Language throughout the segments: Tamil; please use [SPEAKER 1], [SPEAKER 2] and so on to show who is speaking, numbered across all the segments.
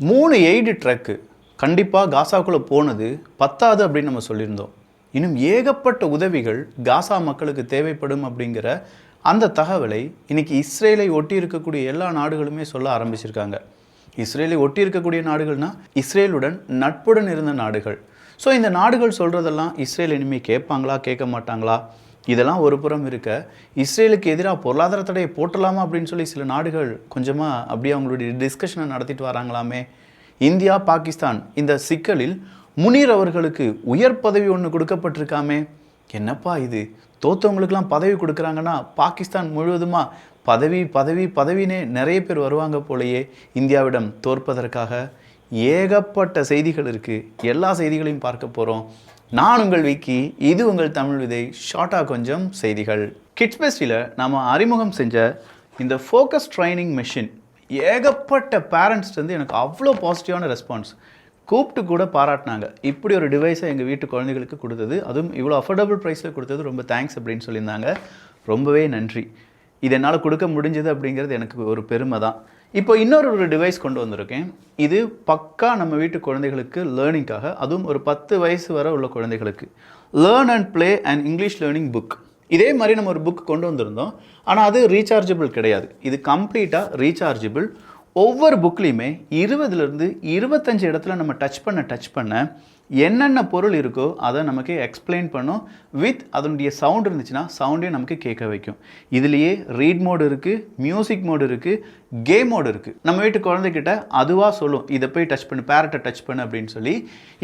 [SPEAKER 1] 3 எய்டு ட்ரக்கு கண்டிப்பாக காசாவுக்குள்ளே போனது பத்தாது அப்படின்னு நம்ம சொல்லியிருந்தோம். இன்னும் ஏகப்பட்ட உதவிகள் காசா மக்களுக்கு தேவைப்படும் அப்படிங்கிற அந்த தகவலை இன்னைக்கு இஸ்ரேலை ஒட்டி இருக்கக்கூடிய எல்லா நாடுகளுமே சொல்ல ஆரம்பிச்சிருக்காங்க. இஸ்ரேலை ஒட்டி இருக்கக்கூடிய நாடுகள்னா இஸ்ரேலுடன் நட்புடன் இருந்த நாடுகள். ஸோ இந்த நாடுகள் சொல்கிறதெல்லாம் இஸ்ரேல் இனிமேல் கேட்பாங்களா கேட்க மாட்டாங்களா, இதெல்லாம் ஒரு புறம் இருக்க, இஸ்ரேலுக்கு எதிராக பொருளாதார தடையை போட்டலாமா அப்படின்னு சொல்லி சில நாடுகள் கொஞ்சமாக அப்படியே அவங்களுடைய டிஸ்கஷனை நடத்திட்டு வராங்களாமே. இந்தியா பாகிஸ்தான் இந்த சிக்கலில் முனீர் அவர்களுக்கு உயர் பதவி ஒன்று கொடுக்கப்பட்டிருக்காமே. என்னப்பா இது, தோத்தவங்களுக்கெல்லாம் பதவி கொடுக்குறாங்கன்னா பாகிஸ்தான் முழுவதுமாக பதவி பதவி பதவினே நிறைய பேர் வருவாங்க போலையே இந்தியாவிடம் தோற்பதற்காக. ஏகப்பட்ட செய்திகள் இருக்குது, எல்லா செய்திகளையும் பார்க்க போகிறோம். நான் உங்கள் விக்கி, இது உங்கள் தமிழ் விதை. ஷார்ட்டாக கொஞ்சம் செய்திகள். கிட்ஸ் பெஸ்டில் நம்ம அறிமுகம் செஞ்ச இந்த ஃபோக்கஸ் ட்ரைனிங் மெஷின் ஏகப்பட்ட பேரண்ட்ஸ்லேருந்து எனக்கு அவ்வளோ பாசிட்டிவான ரெஸ்பான்ஸ், கூப்பிட்டு கூட பாராட்டினாங்க. இப்படி ஒரு டிவைஸை எங்கள் வீட்டு குழந்தைகளுக்கு கொடுத்தது, அதுவும் இவ்வளோ அஃபோர்டபுள் ப்ரைஸில் கொடுத்தது ரொம்ப தேங்க்ஸ் அப்படின்னு சொல்லியிருந்தாங்க. ரொம்பவே நன்றி. இது என்னால் கொடுக்க முடிஞ்சது அப்படிங்கிறது எனக்கு ஒரு பெருமை தான். இப்போ இன்னொரு டிவைஸ் கொண்டு வந்திருக்கேன். இது பக்கா நம்ம வீட்டு குழந்தைகளுக்கு லேர்னிங்காக, அதுவும் ஒரு 10 வயசு வரை உள்ள குழந்தைகளுக்கு learn and play and English learning book. இதே மாதிரி நம்ம ஒரு புக் கொண்டு வந்திருந்தோம், ஆனால் அது ரீசார்ஜபிள் கிடையாது. இது கம்ப்ளீட்டாக ரீசார்ஜபிள். ஒவ்வொரு புக்லேயுமே 20லேருந்து 25 இடத்துல நம்ம டச் பண்ண என்னென்ன பொருள் இருக்கோ அதை நமக்கு எக்ஸ்பிளைன் பண்ணும். வித் அதனுடைய சவுண்ட் இருந்துச்சுன்னா சவுண்டையும் நமக்கு கேட்க வைக்கும். இதுலேயே ரீட் மோடு இருக்குது, மியூசிக் மோடு இருக்குது, கேம் மோடு இருக்குது. நம்ம வீட்டு குழந்தைகிட்ட அதுவாக சொல்லும், இதை போய் டச் பண்ணு, பேரட்டை டச் பண்ணு அப்படின்னு சொல்லி.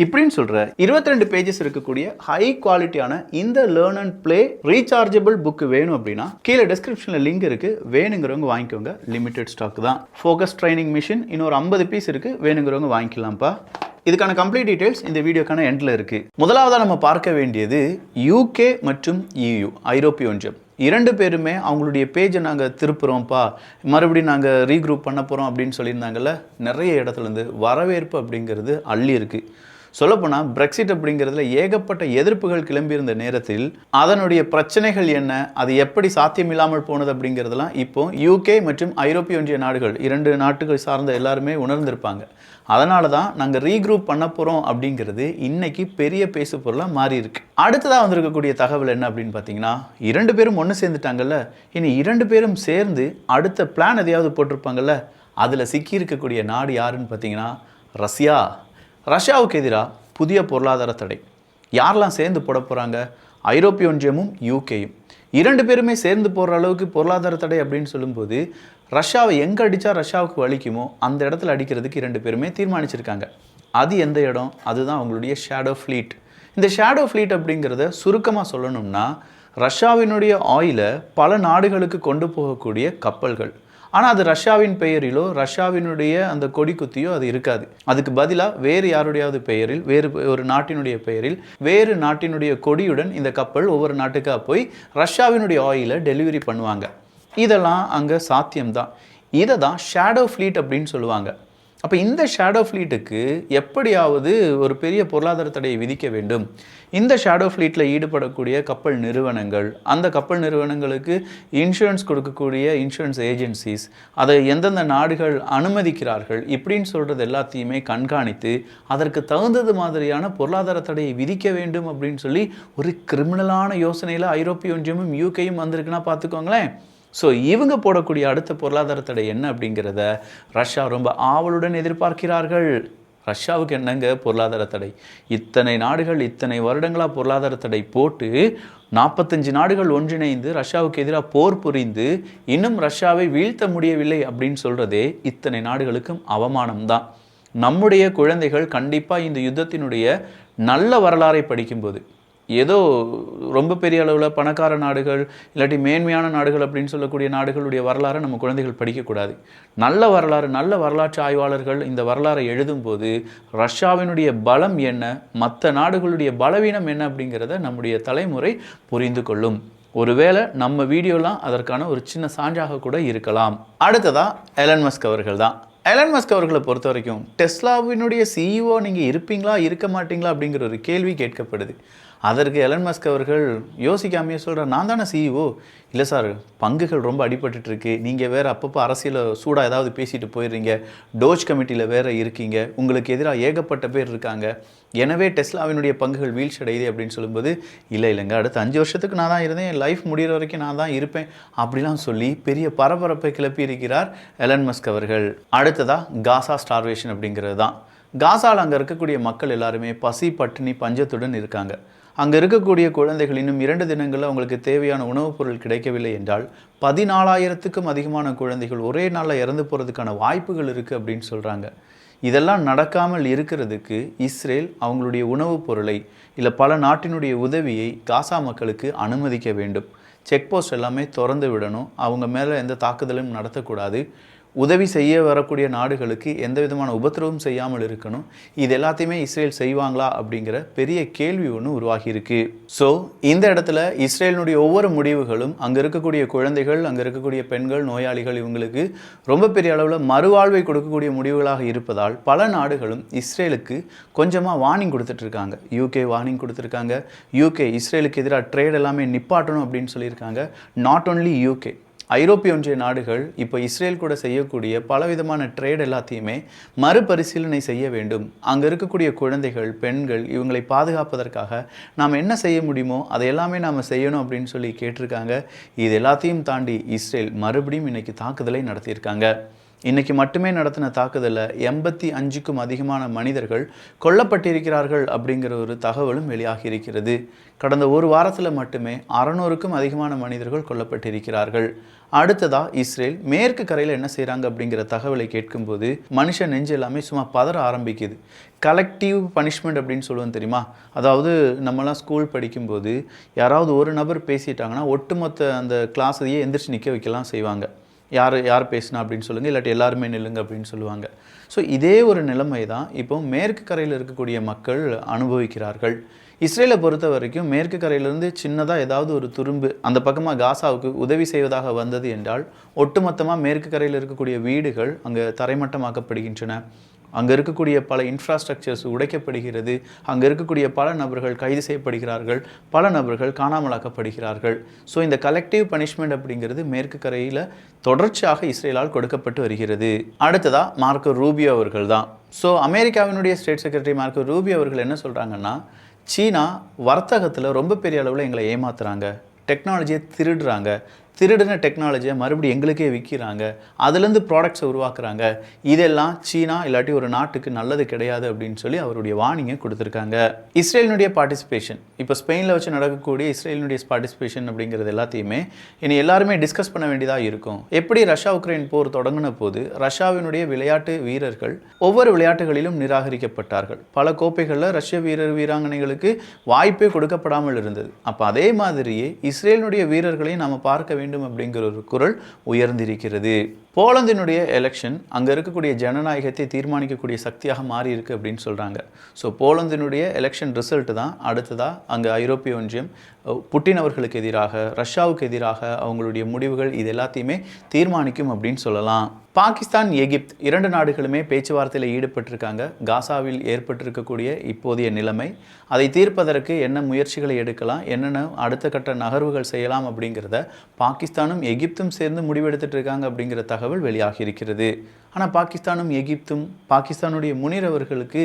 [SPEAKER 1] இப்படின்னு சொல்கிற 22 பேஜஸ் இருக்கக்கூடிய ஹை குவாலிட்டியான இந்த learn and play rechargeable book வேணும் அப்படின்னா கீழே டிஸ்கிரிப்ஷனில் லிங்க் இருக்குது, வேணுங்கிறவங்க வாங்கிக்கோங்க. லிமிடெட் ஸ்டாக் தான். ஃபோக்கஸ் ட்ரைனிங் மிஷின் இன்னொரு 50 பீஸ் இருக்குது, வேணுங்கிறவங்க வாங்கிக்கலாம்ப்பா. இதுக்கான கம்ப்ளீட் டீடைல்ஸ் இந்த வீடியோக்கான எண்டில் இருக்குது. முதலாவதாக நம்ம பார்க்க வேண்டியது யூகே மற்றும் EU, ஐரோப்பிய ஒன்றியம். 2 பேருமே அவங்களுடைய பேஜை நாங்கள் திருப்புறோம்ப்பா, மறுபடியும் நாங்கள் ரீக்ரூப் பண்ண போகிறோம் அப்படின்னு சொல்லியிருந்தாங்கல்ல. நிறைய இடத்துலேருந்து வரவேற்பு அப்படிங்கிறது அள்ளி இருக்குது. சொல்லப்போனால் பிரெக்சிட் அப்படிங்கிறதுல ஏகப்பட்ட எதிர்ப்புகள் கிளம்பியிருந்த நேரத்தில் அதனுடைய பிரச்சனைகள் என்ன, அது எப்படி சாத்தியமில்லாமல் போனது அப்படிங்கிறதுலாம் இப்போ UK மற்றும் ஐரோப்பிய ஒன்றிய நாடுகள் 2 நாட்டுகள் சார்ந்த எல்லாருமே உணர்ந்திருப்பாங்க. அதனால தான் நாங்கள் ரீக்ரூப் பண்ண போகிறோம் அப்படிங்கிறது இன்னைக்கு பெரிய பேசு பொருளாக மாறி இருக்கு. அடுத்ததாக வந்திருக்கக்கூடிய தகவல் என்ன அப்படின்னு பார்த்தீங்கன்னா, 2 பேரும் ஒன்று சேர்ந்துட்டாங்கல்ல, இனி 2 பேரும் சேர்ந்து அடுத்த பிளான் எதையாவது போட்டிருப்பாங்கல்ல, அதில் சிக்கியிருக்கக்கூடிய நாடு யாருன்னு பார்த்தீங்கன்னா ரஷ்யா. ரஷ்யாவுக்கு எதிராக புதிய பொருளாதார தடை யாரெல்லாம் சேர்ந்து போட போகிறாங்க? ஐரோப்பிய ஒன்றியமும் UKயும் 2 பேருமே சேர்ந்து போடுற அளவுக்கு பொருளாதார தடை அப்படின்னு சொல்லும்போது, ரஷ்யாவை எங்கே அடித்தா ரஷ்யாவுக்கு வலிக்குமோ அந்த இடத்துல அடிக்கிறதுக்கு 2 பேருமே தீர்மானிச்சிருக்காங்க. அது எந்த இடம்? அதுதான் அவங்களுடைய ஷேடோ ஃப்ளீட். இந்த ஷேடோ ஃப்ளீட் அப்படிங்கிறத சுருக்கமாக சொல்லணும்னா, ரஷ்யாவினுடைய ஆயிலை பல நாடுகளுக்கு கொண்டு போகக்கூடிய கப்பல்கள். ஆனால் அது ரஷ்யாவின் பெயரிலோ ரஷ்யாவினுடைய அந்த கொடி குத்தியோ அது இருக்காது. அதுக்கு பதிலாக வேறு யாருடையாவது பெயரில், வேறு ஒரு நாட்டினுடைய பெயரில், வேறு நாட்டினுடைய கொடியுடன் இந்த கப்பல் ஒவ்வொரு நாட்டுக்காக போய் ரஷ்யாவினுடைய ஆயிலை டெலிவரி பண்ணுவாங்க. இதெல்லாம் அங்கே சாத்தியம்தான். இதை தான் ஷேடோ ஃப்ளீட் அப்படின்னு சொல்லுவாங்க. அப்போ இந்த ஷேடோ ஃப்ளீட்டுக்கு எப்படியாவது ஒரு பெரிய பொருளாதார தடையை விதிக்க வேண்டும். இந்த ஷேடோ ஃப்ளீட்டில் ஈடுபடக்கூடிய கப்பல் நிறுவனங்கள், அந்த கப்பல் நிறுவனங்களுக்கு இன்சூரன்ஸ் கொடுக்கக்கூடிய இன்சூரன்ஸ் ஏஜென்சிஸ், அதை எந்தெந்த நாடுகள் அனுமதிக்கிறார்கள் இப்படின்னு சொல்கிறது எல்லாத்தையுமே கண்காணித்து அதற்கு தகுந்தது மாதிரியான பொருளாதார தடையை விதிக்க வேண்டும் அப்படின்னு சொல்லி ஒரு கிரிமினலான யோசனையில் ஐரோப்பிய ஒன்றியமும் UKயும் வந்திருக்குன்னா பார்த்துக்கோங்களேன். ஸோ இவங்க போடக்கூடிய அடுத்த பொருளாதார தடை என்ன அப்படிங்கிறத ரஷ்யா ரொம்ப ஆவலுடன் எதிர்பார்க்கிறார்கள். ரஷ்யாவுக்கு என்னங்க பொருளாதார தடை? இத்தனை நாடுகள் இத்தனை வருடங்களாக பொருளாதார தடை போட்டு 45 நாடுகள் ஒன்றிணைந்து ரஷ்யாவுக்கு எதிராக போர் புரிந்து இன்னும் ரஷ்யாவை வீழ்த்த முடியவில்லை அப்படின்னு சொல்கிறதே இத்தனை நாடுகளுக்கும் அவமானம்தான். நம்முடைய குழந்தைகள் கண்டிப்பாக இந்த யுத்தத்தினுடைய நல்ல வரலாறை படிக்கும்போது, ஏதோ ரொம்ப பெரிய அளவில் பணக்கார நாடுகள் இல்லாட்டி மேன்மையான நாடுகள் அப்படின்னு சொல்லக்கூடிய நாடுகளுடைய வரலாறை நம்ம குழந்தைகள் படிக்கக்கூடாது. நல்ல வரலாறு, நல்ல வரலாற்று ஆய்வாளர்கள் இந்த வரலாறை எழுதும்போது ரஷ்யாவினுடைய பலம் என்ன, மற்ற நாடுகளுடைய பலவீனம் என்ன அப்படிங்கிறத நம்முடைய தலைமுறை புரிந்து கொள்ளும். ஒருவேளை நம்ம வீடியோலாம் அதற்கான ஒரு சின்ன சான்றாக கூட இருக்கலாம். அடுத்ததாக எலன் மஸ்க் அவர்கள் தான். எலன் மஸ்க் அவர்களை பொறுத்த வரைக்கும் டெஸ்லாவினுடைய CEO நீங்கள் இருப்பீங்களா இருக்க மாட்டீங்களா அப்படிங்கிற ஒரு கேள்வி கேட்கப்படுது. அதற்கு எலன் மஸ்க் அவர்கள் யோசிக்காமையே சொல்கிறார், நான் தானே சிஇஓ. இல்லை சார், பங்குகள் ரொம்ப அடிபட்டுட்டு இருக்கு, நீங்கள் வேறு அப்பப்போ அரசியலில் சூடாக ஏதாவது பேசிட்டு போயிடுறீங்க, டோஜ் கமிட்டியில் வேறு இருக்கீங்க, உங்களுக்கு எதிராக ஏகப்பட்ட பேர் இருக்காங்க, எனவே டெஸ்லாவினுடைய பங்குகள் வீழ்ச்சி அடையுது அப்படின்னு சொல்லும்போது, இல்லைங்க, அடுத்த 5 வருஷத்துக்கு நான் தான் இருந்தேன், என் லைஃப் முடிகிற வரைக்கும் நான் தான் இருப்பேன் அப்படிலாம் சொல்லி பெரிய பரபரப்பை கிளப்பி இருக்கிறார் எலன் மஸ்க் அவர்கள். அடுத்ததாக காசா ஸ்டார்வேஷன் அப்படிங்கிறது தான். காசாவில் அங்கே இருக்கக்கூடிய மக்கள் எல்லாருமே பசி பட்டினி பஞ்சத்துடன் இருக்காங்க. அங்கே இருக்கக்கூடிய குழந்தைகள் இன்னும் 2 தினங்களில் அவங்களுக்கு தேவையான உணவுப் பொருள் கிடைக்கவில்லை என்றால் 14,000க்கும் அதிகமான குழந்தைகள் ஒரே நாளில் இறந்து போகிறதுக்கான வாய்ப்புகள் இருக்குது அப்படின்னு சொல்கிறாங்க. இதெல்லாம் நடக்காமல் இருக்கிறதுக்கு இஸ்ரேல் அவங்களுடைய உணவுப் பொருளை இல்லை பல நாட்டினுடைய உதவியை காசா மக்களுக்கு அனுமதிக்க வேண்டும். செக் போஸ்ட் எல்லாமே திறந்து விடணும், அவங்க மேலே எந்த தாக்குதலும் நடத்தக்கூடாது, உதவி செய்ய வரக்கூடிய நாடுகளுக்கு எந்த விதமான உபத்திரவும் செய்யாமல் இருக்கணும். இது எல்லாத்தையுமே இஸ்ரேல் செய்வாங்களா அப்படிங்கிற பெரிய கேள்வி ஒன்று உருவாகி இருக்கு. ஸோ இந்த இடத்துல இஸ்ரேலினுடைய ஒவ்வொரு முடிவுகளும் அங்கே இருக்கக்கூடிய குழந்தைகள், அங்கே இருக்கக்கூடிய பெண்கள், நோயாளிகள் இவங்களுக்கு ரொம்ப பெரிய அளவில் மறுவாழ்வை கொடுக்கக்கூடிய முடிவுகளாக இருப்பதால் பல நாடுகளும் இஸ்ரேலுக்கு கொஞ்சமாக வார்னிங் கொடுத்துட்ருக்காங்க. யூகே வார்னிங் கொடுத்துருக்காங்க. யூகே இஸ்ரேலுக்கு எதிராக ட்ரேட் எல்லாமே நிப்பாட்டணும் அப்படின்னு சொல்லியிருக்காங்க. நாட் ஒன்லி யூகே, ஐரோப்பிய ஒன்றிய நாடுகள் இப்போ இஸ்ரேல் கூட செய்யக்கூடிய பலவிதமான ட்ரேட் எல்லாத்தையுமே மறுபரிசீலனை செய்ய வேண்டும். அங்கே இருக்கக்கூடிய குழந்தைகள், பெண்கள் இவங்களை பாதுகாப்பதற்காக நாம் என்ன செய்ய முடியுமோ அதை எல்லாமே நாம் செய்யணும் அப்படின்னு சொல்லி கேட்டிருக்காங்க. இது எல்லாத்தையும் தாண்டி இஸ்ரேல் மறுபடியும் இன்றைக்கி தாக்குதலை நடத்தியிருக்காங்க. இன்றைக்கி மட்டுமே நடத்தின தாக்குதலில் 85க்கும் அதிகமான மனிதர்கள் கொல்லப்பட்டிருக்கிறார்கள் அப்படிங்கிற ஒரு தகவலும் வெளியாகி இருக்கிறது. கடந்த ஒரு வாரத்தில் மட்டுமே 600க்கும் அதிகமான மனிதர்கள் கொல்லப்பட்டிருக்கிறார்கள். அடுத்ததாக இஸ்ரேல் மேற்கு கரையில் என்ன செய்கிறாங்க அப்படிங்கிற தகவலை கேட்கும்போது மனுஷன் நெஞ்சு எல்லாமே சும்மா பதற ஆரம்பிக்குது. கலெக்டிவ் பனிஷ்மெண்ட் அப்படின்னு சொல்லுவோம் தெரியுமா? அதாவது நம்மலாம் ஸ்கூல் படிக்கும்போது யாராவது ஒரு நபர் பேசிட்டாங்கன்னா ஒட்டுமொத்த அந்த கிளாஸையே எந்திரிச்சு நிற்க வைக்கலாம் செய்வாங்க. யார் பேசினா அப்படின்னு சொல்லுங்கள், இல்லாட்டி எல்லாருமே நில்லுங்க அப்படின்னு சொல்லுவாங்க. ஸோ இதே ஒரு நிலைமை தான் இப்போ மேற்கு கரையில் இருக்கக்கூடிய மக்கள் அனுபவிக்கிறார்கள். இஸ்ரேலை பொறுத்த வரைக்கும் மேற்கு கரையிலிருந்து சின்னதாக ஏதாவது ஒரு துரும்பு அந்த பக்கமாக காசாவுக்கு உதவி செய்வதாக வந்தது என்றால் ஒட்டுமொத்தமாக மேற்கு கரையில் இருக்கக்கூடிய வீடுகள் அங்கே தரைமட்டமாக்கப்படுகின்றன. அங்கே இருக்கக்கூடிய பல இன்ஃப்ராஸ்ட்ரக்சர்ஸ் உடைக்கப்படுகிறது. அங்கே இருக்கக்கூடிய பல நபர்கள் கைது செய்யப்படுகிறார்கள், பல நபர்கள் காணாமலாக்கப்படுகிறார்கள். ஸோ இந்த கலெக்டிவ் பனிஷ்மெண்ட் அப்படிங்கிறது மேற்கு கரையில் தொடர்ச்சியாக இஸ்ரேலால் கொடுக்கப்பட்டு வருகிறது. அடுத்ததாக மார்க்கோ ரூபியோ அவர்கள் தான். ஸோ அமெரிக்காவினுடைய ஸ்டேட் செக்ரட்டரி மார்க்கோ ரூபியோ அவர்கள் என்ன சொல்கிறாங்கன்னா, சீனா வர்த்தகத்தில் ரொம்ப பெரிய அளவில் எங்களை ஏமாத்துறாங்க, டெக்னாலஜியை திருடின டெக்னாலஜியை மறுபடியும் எங்களுக்கே விற்கிறாங்க, அதுலேருந்து ப்ராடக்ட்ஸை உருவாக்குறாங்க, இதெல்லாம் சீனா இல்லாட்டி ஒரு நாட்டுக்கு நல்லது கிடையாது அப்படின்னு சொல்லி அவருடைய வார்னிங்கை கொடுத்துருக்காங்க. இஸ்ரேலினுடைய பார்ட்டிசிபேஷன், இப்போ ஸ்பெயினில் வச்சு நடக்கக்கூடிய இஸ்ரேலினுடைய பார்ட்டிசிபேஷன் அப்படிங்கிறது எல்லாத்தையுமே இனி எல்லாருமே டிஸ்கஸ் பண்ண வேண்டியதாக இருக்கும். எப்படி ரஷ்யா உக்ரைன் போர் தொடங்கின போது ரஷ்யாவினுடைய விளையாட்டு வீரர்கள் ஒவ்வொரு விளையாட்டுகளிலும் நிராகரிக்கப்பட்டார்கள். பல கோப்பைகளில் ரஷ்ய வீராங்கனைகளுக்கு வாய்ப்பே கொடுக்கப்படாமல் இருந்தது. அப்போ அதே மாதிரியே இஸ்ரேலினுடைய வீரர்களையும் நாம் பார்க்க வேண்டும் அப்படிங்கிற ஒரு குரல் உயர்ந்திருக்கிறது. போலந்தினுடைய எலெக்ஷன் அங்கே இருக்கக்கூடிய ஜனநாயகத்தை தீர்மானிக்கக்கூடிய சக்தியாக மாறி இருக்கு அப்படின்னு சொல்கிறாங்க. ஸோ போலந்தினுடைய எலெக்ஷன் ரிசல்ட் தான் அடுத்ததாக அங்கே ஐரோப்பிய ஒன்றியம் புட்டின் அவர்களுக்கு எதிராக, ரஷ்யாவுக்கு எதிராக அவங்களுடைய முடிவுகள் இது எல்லாத்தையுமே தீர்மானிக்கும் அப்படின்னு சொல்லலாம். பாகிஸ்தான், எகிப்து 2 நாடுகளுமே பேச்சுவார்த்தையில் ஈடுபட்டிருக்காங்க. காசாவில் ஏற்பட்டிருக்கக்கூடிய இப்போதைய நிலைமை, அதை தீர்ப்பதற்கு என்ன முயற்சிகளை எடுக்கலாம், என்னென்ன அடுத்த கட்ட நகர்வுகள் செய்யலாம் அப்படிங்கிறத பாகிஸ்தானும் எகிப்தும் சேர்ந்து முடிவெடுத்துட்டு இருக்காங்க அப்படிங்கிற தகவல் வெளியாகி இருக்கிறது. ஆனால் பாகிஸ்தானும் எகிப்தும் பாகிஸ்தானுடைய முனீர் அவர்களுக்கு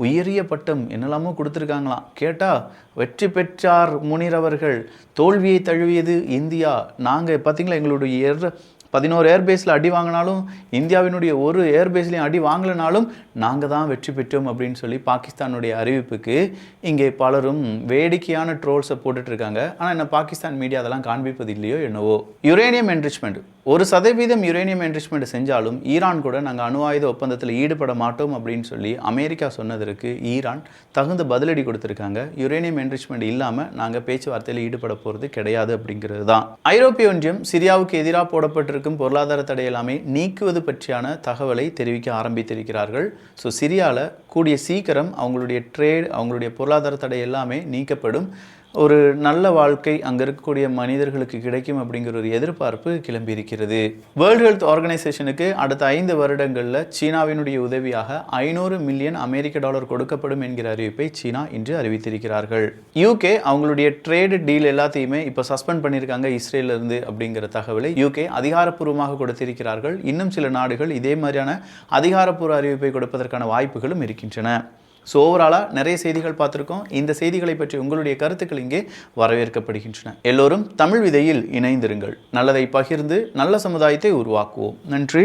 [SPEAKER 1] உயரிய பட்டம் என்னெல்லாமோ கொடுத்துருக்காங்களாம். கேட்டால் வெற்றி பெற்றார் முனீர் அவர்கள், தோல்வியை தழுவியது இந்தியா, நாங்கள் பார்த்திங்களா எங்களுடைய 11 ஏர்பேஸில் அடி வாங்கினாலும் இந்தியாவினுடைய ஒரு ஏர்பேஸ்லையும் அடி வாங்கலைனாலும் நாங்கள் தான் வெற்றி பெற்றோம் அப்படின்னு சொல்லி பாகிஸ்தானுடைய அறிவிப்புக்கு இங்கே பலரும் வேடிக்கையான ட்ரோல்ஸை போட்டுட்ருக்காங்க. ஆனால் என்ன பாகிஸ்தான் மீடியா அதெல்லாம் காண்பிப்பது இல்லையோ என்னவோ. யுரேனியம் என்ரிச்மெண்ட் 1% யுரேனியம் என்ரிச்மெண்ட் செஞ்சாலும் ஈரான் கூட நாங்கள் அணு ஆயுத ஒப்பந்தத்தில் ஈடுபட மாட்டோம் அப்படின்னு சொல்லி அமெரிக்கா சொன்னதற்கு ஈரான் தகுந்த பதிலடி கொடுத்துருக்காங்க. யுரேனியம் என்ரிச்மெண்ட் இல்லாமல் நாங்கள் பேச்சுவார்த்தையில் ஈடுபட போகிறது கிடையாது அப்படிங்கிறது தான். ஐரோப்பிய ஒன்றியம் சிரியாவுக்கு எதிராக போடப்பட்டிருக்கும் பொருளாதார தடை எல்லாமே நீக்குவது பற்றியான தகவலை தெரிவிக்க ஆரம்பித்திருக்கிறார்கள். ஸோ சிரியாவில் கூடிய சீக்கிரம் அவங்களுடைய ட்ரேட், அவங்களுடைய பொருளாதார தடை எல்லாமே நீக்கப்படும். ஒரு நல்ல வாழ்க்கை அங்கே இருக்கக்கூடிய மனிதர்களுக்கு கிடைக்கும் அப்படிங்கிற ஒரு எதிர்பார்ப்பு கிளம்பி இருக்கிறது. வேர்ல்டு ஹெல்த் ஆர்கனைசேஷனுக்கு அடுத்த 5 வருடங்களில் சீனாவினுடைய உதவியாக 500 மில்லியன் அமெரிக்க டாலர் கொடுக்கப்படும் என்கிற அறிவிப்பை சீனா இன்று அறிவித்திருக்கிறார்கள். யூகே அவங்களுடைய ட்ரேடு டீல் எல்லாத்தையுமே இப்போ சஸ்பெண்ட் பண்ணியிருக்காங்க இஸ்ரேல இருந்து அப்படிங்கிற தகவலை யூகே அதிகாரப்பூர்வமாக கொடுத்திருக்கிறார்கள். இன்னும் சில நாடுகள் இதே மாதிரியான அதிகாரப்பூர்வ அறிவிப்பை கொடுப்பதற்கான வாய்ப்புகளும் இருக்கின்றன. ஸோ ஓவராலாக நிறைய செய்திகள் பார்த்துருக்கோம். இந்த செய்திகளை பற்றி உங்களுடைய கருத்துக்கள் இங்கே வரவேற்கப்படுகின்றன. எல்லோரும் தமிழ் விதையில் இணைந்திருங்கள். நல்லதை பகிர்ந்து நல்ல சமுதாயத்தை உருவாக்குவோம். நன்றி,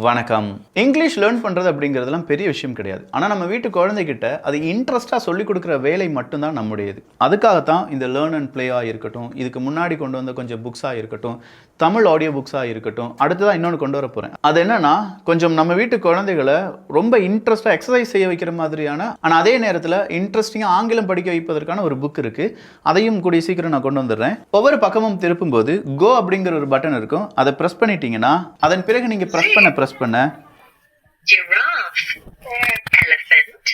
[SPEAKER 1] வணக்கம். இங்கிலீஷ் லேர்ன் பண்ணுறது அப்படிங்கிறதுலாம் பெரிய விஷயம் கிடையாது. ஆனால் நம்ம வீட்டு குழந்தைகிட்ட அது இன்ட்ரெஸ்ட்டாக சொல்லிக் கொடுக்குற வேலை மட்டும்தான் நம்முடையது. அதுக்காகத்தான் இந்த லேர்ன் அண்ட் பிளேயாக இருக்கட்டும், இதுக்கு முன்னாடி கொண்டு வந்த கொஞ்சம் புக்ஸாக இருக்கட்டும், தமிழ் ஆடியோ புக்ஸாக இருக்கட்டும், அடுத்ததான் இன்னொன்று கொண்டு வர போகிறேன். அது என்னன்னா, கொஞ்சம் நம்ம வீட்டு குழந்தைகளை ரொம்ப இன்ட்ரெஸ்ட்டாக எக்ஸசைஸ் செய்ய வைக்கிற மாதிரியான, ஆனால் அதே நேரத்தில் இன்ட்ரெஸ்டிங்காக ஆங்கிலம் படிக்க வைப்பதற்கான ஒரு புக் இருக்குது. அதையும் கூடிய சீக்கிரம் நான் கொண்டு வந்துடுறேன். ஒவ்வொரு பக்கமும் திருப்பும்போது கோ அப்படிங்கிற ஒரு பட்டன் இருக்கும். அதை ப்ரெஸ் பண்ணிட்டீங்கன்னா அதன் பிறகு நீங்கள் ப்ரெஸ் பண்ண
[SPEAKER 2] giraffe, elephant,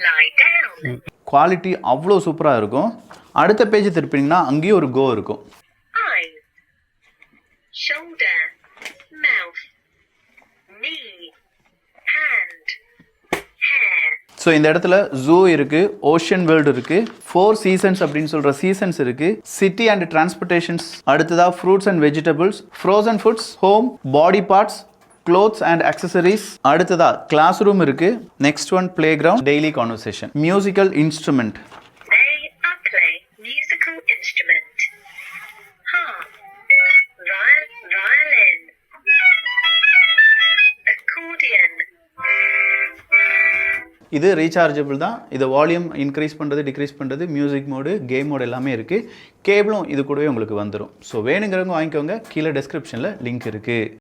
[SPEAKER 2] lie down.
[SPEAKER 1] Quality அவ்வளோ சூப்பராக இருக்கும். அடுத்த பேஜ் திருப்பிங்கன்னா அங்கேயும் ஒரு கோ இருக்கும்.
[SPEAKER 2] Eyes, shoulder, mouth, knee, hand, hair.
[SPEAKER 1] So இந்த இடத்துல ஜூ இருக்கு, ஓஷன் வேர்ல்டு இருக்கு, 4 சீசன்ஸ் அப்படின்னு சொல்ற சீசன்ஸ் இருக்கு, சிட்டி அண்ட் டிரான்ஸ்போர்ட்டேஷன்ஸ், அடுத்ததா fruits and vegetables, frozen foods, home, body parts, clothes and accessories, அடுத்ததா கிளாஸ் ரூம் இருக்கு, next one play ground, daily conversation, musical instrument.
[SPEAKER 2] They are play musical instrument. Harp, violin, accordion.
[SPEAKER 1] இது ரீசார்ஜபிள் தான். இதை வால்யூம் இன்க்ரீஸ் பண்ணுறது, டிக்ரீஸ் பண்ணுறது, மியூசிக் மோடு, கேம் மோடு எல்லாமே இருக்குது. கேபிளும் இது கூடவே உங்களுக்கு வந்துடும். ஸோ வேணுங்கிறவங்க வாங்கிக்கோங்க. கீழே டெஸ்கிரிப்ஷனில் லிங்க் இருக்குது.